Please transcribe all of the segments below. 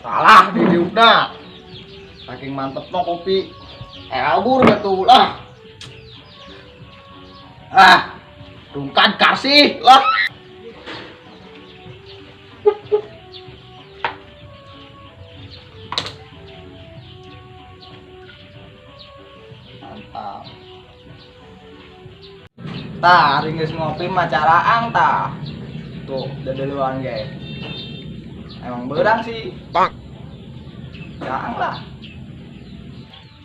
Salah di udah. Saking mantep no kopi. Elbur betul lah. Tungkan kasih lah. Mantap. Tah, ringis ngopi mah caraang tah. Tuh, udah duluan guys. Emang berang sih. Pak. Caraang lah.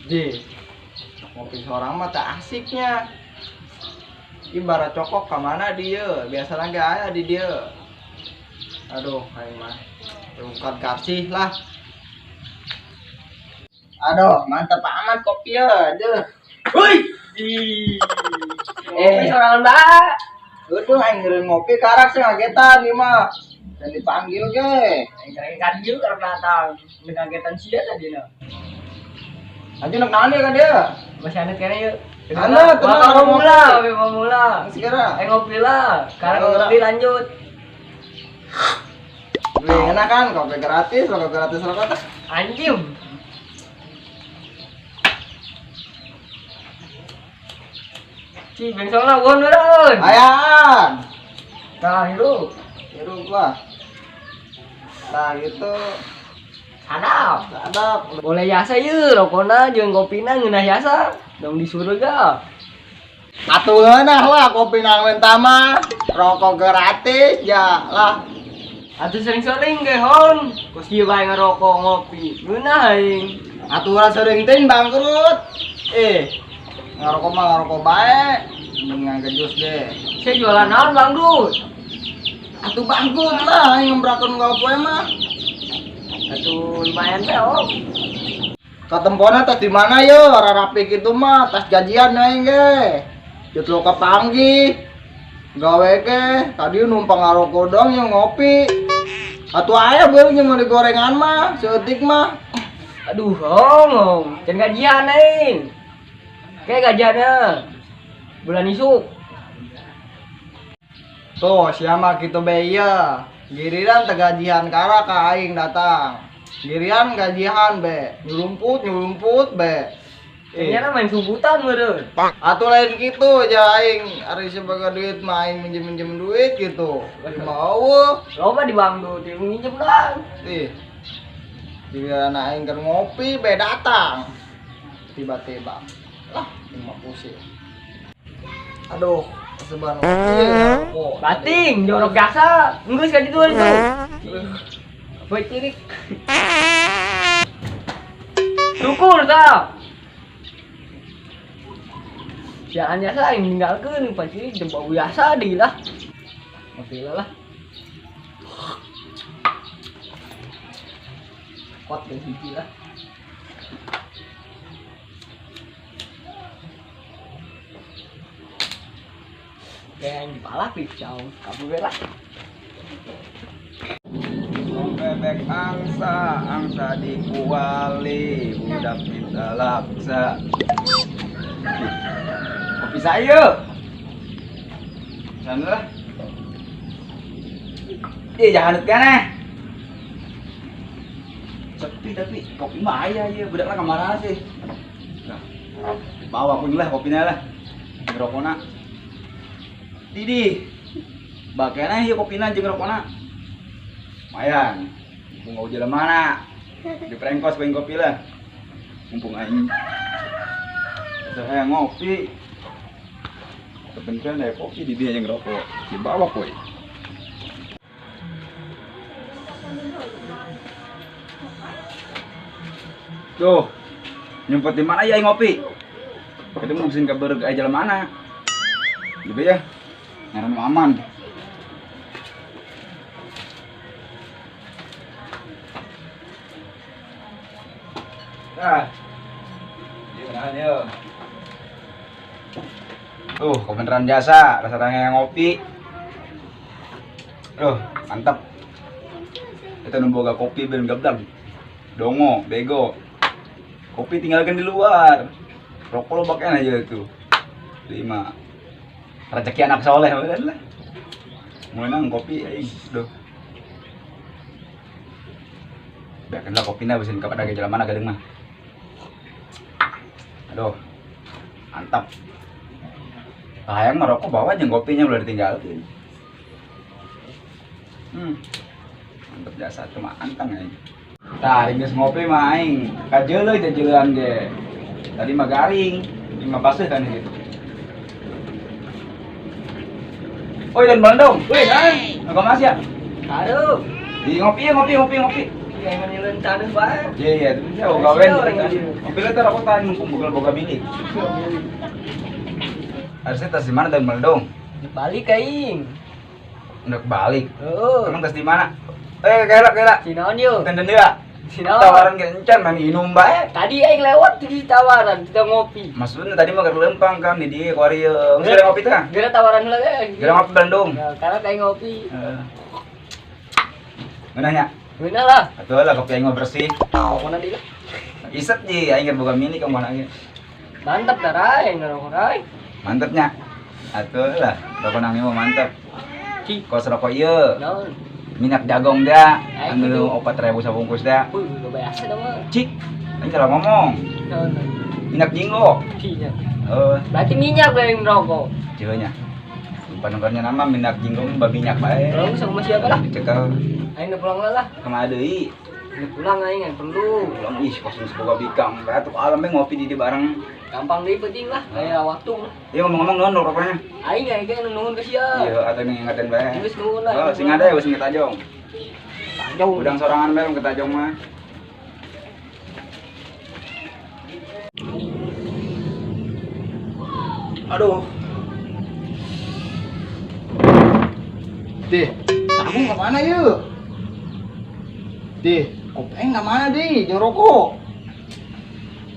Ji. Ngopi seorang mah tak asiknya. Ibarat cokok kemana dia, biasa lagi ada di dia. Aduh, kayak mah. Tungkan kasih lah. Aduh, mantap amat kopi ya, deh. Woi. Seorang mbak. Itu yang ngopi karak sih ngagetan nih mah. Dan dipanggil ke. Yang kanjil karena datang. Mengagetan sia tadi no. Aja nak nanya kan dia. Masih ada kayaknya yuk. Ada, tenang, mau mula. Sekarang. Ngopi lah. Sekarang ngopi lanjut. Wih, enak kan kopi gratis, kopi gratis rokok. Anjing. Si bengsong lah won beron. Ayan. Nah, itu. Hirup lah. Nah, gitu. Sadap. Sadap. Boleh yasa yeuh rokona jeung kopina ngeunah yasa. Dong di surga. Atuh ngeunah lah kopi nang mah. Rokok gratis ya lah. Atuh sering-sering ge hon. Kos ieu bae ngerokok ngopi. Ngeunah aing. Aturan sering ting bangkrut. Ngarokok mah ngarokok bae. Dengan gejus deh. Saya jualan naon Bang Dut? Atuh bangkrut lah yang ngembrakeun ngopi mah. Atuh lumayan teh om. Ketempona tas di mana yo? Rapi gitu mah, tas gajian aing ge. Jut lo kepanggih. Gawe ke, tadi numpang ngarokok dong yang ngopi. Atuh aya beung yang mau digorengan mah, seutik mah. Aduh, om, can gajian aing. Kayak gajiannya bulan isuk. Tuh, siapa gitu be ya. Giliran tegajian kara ka aing datang. Giliran gajian be, nyurumput be. Ternyata main sumbutan meureun. Atuh lain gitu aja aing, ari sebagai duit mah aing minjem duit gitu. Mau. Loba di Bang Dut, minjem lang. Giliran aing keur ngopi be datang. Tiba-tiba. Lah, ini mah pusing. Aduh, seban ngopi ya kok. Bating, jorok jasa. Enggeus ka ditu itu. Boy cirik. Syukur tah. Jangan jasa yang ninggalkeun pasti jeung bau biasa deui lah. Ngopi lah. Pot jeung hiji lah. Kayak yang dipalak pisau, kabur lah. Bebek angsa dikuali, budak kita laksa. Kopi saya. Sana lah. Jangan kene. Sepi tapi kopi mah aya ieu, budakna ka mana sih? Nah, bawa pun lah kopinya lah. Ngerokona. Didi. Bakena ieu kopina jeung rokona. Lumayan. Mumpung gak jalan mana. Di prengkos pengen kopi lah. Mumpung aing. Saya ngopi. Kebencian ya kopi di dia yang ngerokok. Di bawah koi. Tuh. Nyempet di mana ya ngopi? Ketemu mesin kabar ke jalan mana? Gitu ya. Ngaran aman. Gimana dia? Tuh, kebenaran jasa, rasanya ngopi. Mantap. Kita nemboga kopi ben gabdag. Dongo, bego. Kopi tinggalkan di luar. Rokok lo pakai aja tuh. 5. Rezeki anak soleh lah. Mau nang kopi, aing, Biarkanlah kopi na bisa kapan lagi jalan mana gading mah. Aduh. Mantap. Sayang merokok bawa aja kopinya udah ditinggalin. Mantap jasa cuma antang aja. Tah, geus ngopi mah aing kajeuleuh jajeuleuan ge. Tadi mah garing, ini mah baseuh kan gitu. Oh, dan Bandung. Wih, kan? Agak mas ya? Aduh. Di ngopi. Yang menilai tanah bae. Iya, itu bisa gawen. Ngopi lah aku tanya mumpung bukan boga milik. Harusnya tas di mana dan Bandung? Dibalik aing. Udah balik. Oh. Emang tas di mana? Kela. Sinaon yuk? Tenden dia. Sinaon? Tawaran kencan main minum bae. Tadi aing lewat di tawaran, kita ngopi. Maksudnya tadi mah lempang kan di dia akuarium. Geus ada ngopi teh? Gara tawaran heula ge. Geus ngopi Bandung. Nah, karena kayak ngopi. Nanya. Bener lah. Atuh lah kopi aing mah bersih. Mana di lah? Iset ji aing keur boga milik ka mana ge. Mantap dah rai, ngerokok rai. Mantepnya. Atuh lah, rokok nang mah mantep. Ci. Kos rokok ieu. Naon? Minyak jagung dah, Aing ambil gitu. 4.000 sabungkus dah. Lo biasa dah mah. Cik, ini salah ngomong. Naon? Minyak jinggo. Cinya. Oh, Berarti minyak yang ngerokok. ceunya. Panungkarnya nama minyak jinggo mah minyak bae. Kalau sama siapa lah? Dicekel Aing udah pulang lah. kemana deui? Udah pulang aing kan perlu. Pulang ih kosong semoga bikang. Atuh alam we ngopi di dieu bareng. Gampang deh penting lah, kayak waktu. Ieu ngomong-ngomong nuhun rokoknya. Aing kayak nungguin ke sia. Iya, atuh ngingetin bae. Geus nuhun lah. Oh, sing ada ya sing ketajong. Jauh. Udang sorangan bae ketajong mah. Aduh. Deh, sabung kemana yuk? Deh, kopeng kemana deh? Yang rokok.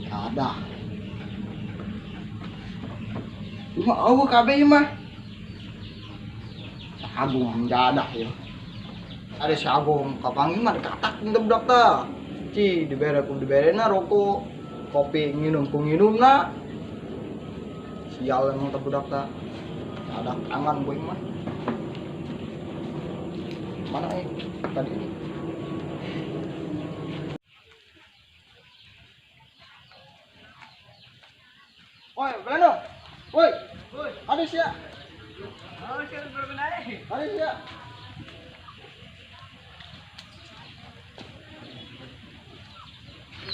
Gak ada. Cuma aku kabeh mah. Sabung gak ada ya. Ada sabung, kapan mah dikatak ndebdak ta. Ci, diberena rokok. Kopi nginum ku nginum na. Sial emang budak ta. Gak ada tangan boy mah. Mana tadi ini? Woi, Belanda. Woi. Ada sih ya? Ada sih ya?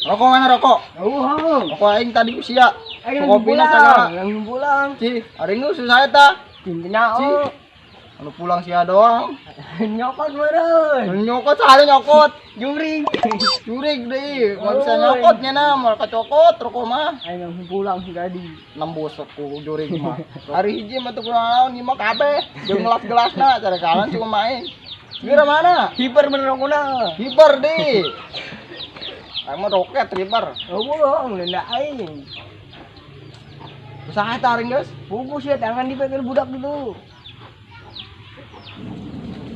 Rokok mana rokok? Rokok aing tadi usia. Kopi na sana. Yang pulang. Ci, hari ini susah ta. Tintanya Ci. oh. Kalau pulang sia doang. Nyokot meureun. Nyokot sehari nyokot. Juring. Jurig deh, nggak bisa nyokotnya na, malah kacokot rokok mah. Aing yang pulang sih tadi. Nembus aku jurig mah. Hari hiji mah tuh kurang lima kabeh, jeung gelas-gelasna cara kalan cuma main. Kira mana? Hiper bener rokokna. Hiper deh. Emang roket hiper. Oh bohong, nenda aing. Usaha taring guys. Bungkus ya tangan dipegang budak gitu.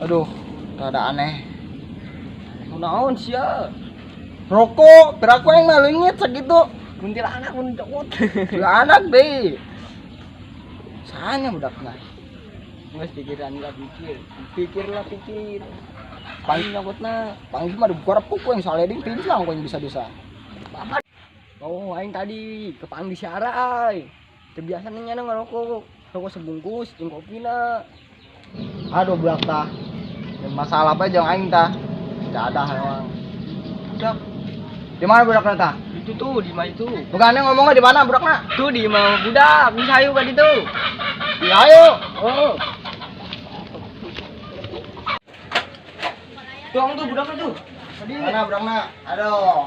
Aduh, rada aneh. Naon sia? Rokok, beraku yang nalingit segitu. Kuntilanak mun cokot. Anak deh. Sanya budakna. Geus pikiran lah pikir. Pikir. Paling nyokotna. Panggil mah dibuka repuk yang saleding pincang kok yang bisa-bisa. Bapak. Oh, aing tadi ke Pang di Syara ai. Terbiasa nya ngerokok. Rokok sebungkus jeung kopina. Aduh budak tah. Masalah apa jeung aing tah? Tidak ada emang. Budak. Di mana budakna tah? Itu tuh di mana itu? Bukannya ngomongnya di mana budakna? Tuh di mana budak, di sayu kan itu. Ya ayo. Oh. Tuang tuh budaknya tuh. Tadi. Mana budakna? Aduh.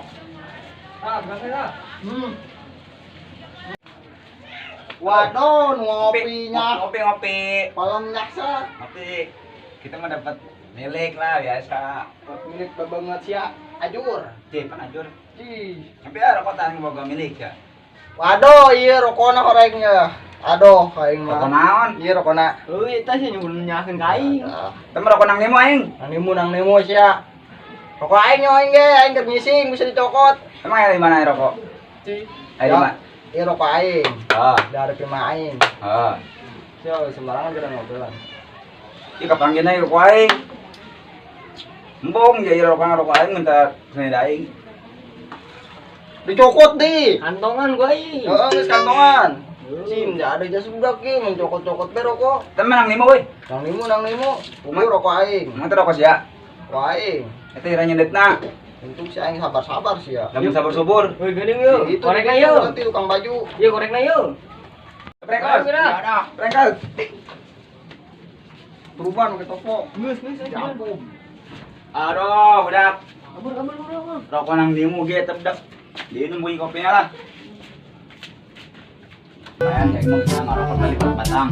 Ah, budaknya lah. Waduh, ngopinya. Ngopi. Palam nyaksa. Ngopi. Kita mah dapat milik lah biasa. Milik banget sia. Ajur. Cip, kan ajur. Ih. Sampai ada rokok tang boga milik ya. Waduh, iya rokona horengnya. Aduh, kaing mah. Rokok naon? Iya rokona. Oh, eta sih nyulunyakeun ka aing. Temen rokok nang nemo aing. Nang nemo sia. Rokok aing nyoing ge, aing keur ngising bisa dicokot. Emang ada di mana ya rokok? Ci. Ada di mana? Iya rokok aing. Ah. Dari rumah aing. Ah. Sia sembarangan kita ngobrol. Ih kapanggina rokok aing. Embong jadi rokok aing minta seni daing. Dicokot di. Kantongan gua i. Heeh, geus kantongan. Sim, enggak ada jas budak ki, mencokot-cokot be rokok. Temen nang lima weh. Nang nimo. Kumaha rokok aing. Mang teh rokok sia. Rokok aing. Eta ira nyedetna. Untuk si aing sabar-sabar sih ya. Lamun sabar subur. Woi geuning yuk. Itu Korekna itu yuk. nanti tukang baju. Yuk korekna yuk. Prengkos. Kira. Prengkos. Perubahan ke toko. Geus Ya ampun. Aduh, budak. Kabur. Rokok nang dimu ge tebdak. Dia nungguin kopinya lah. Mayan, kayak mau kita ngarokok kali batang.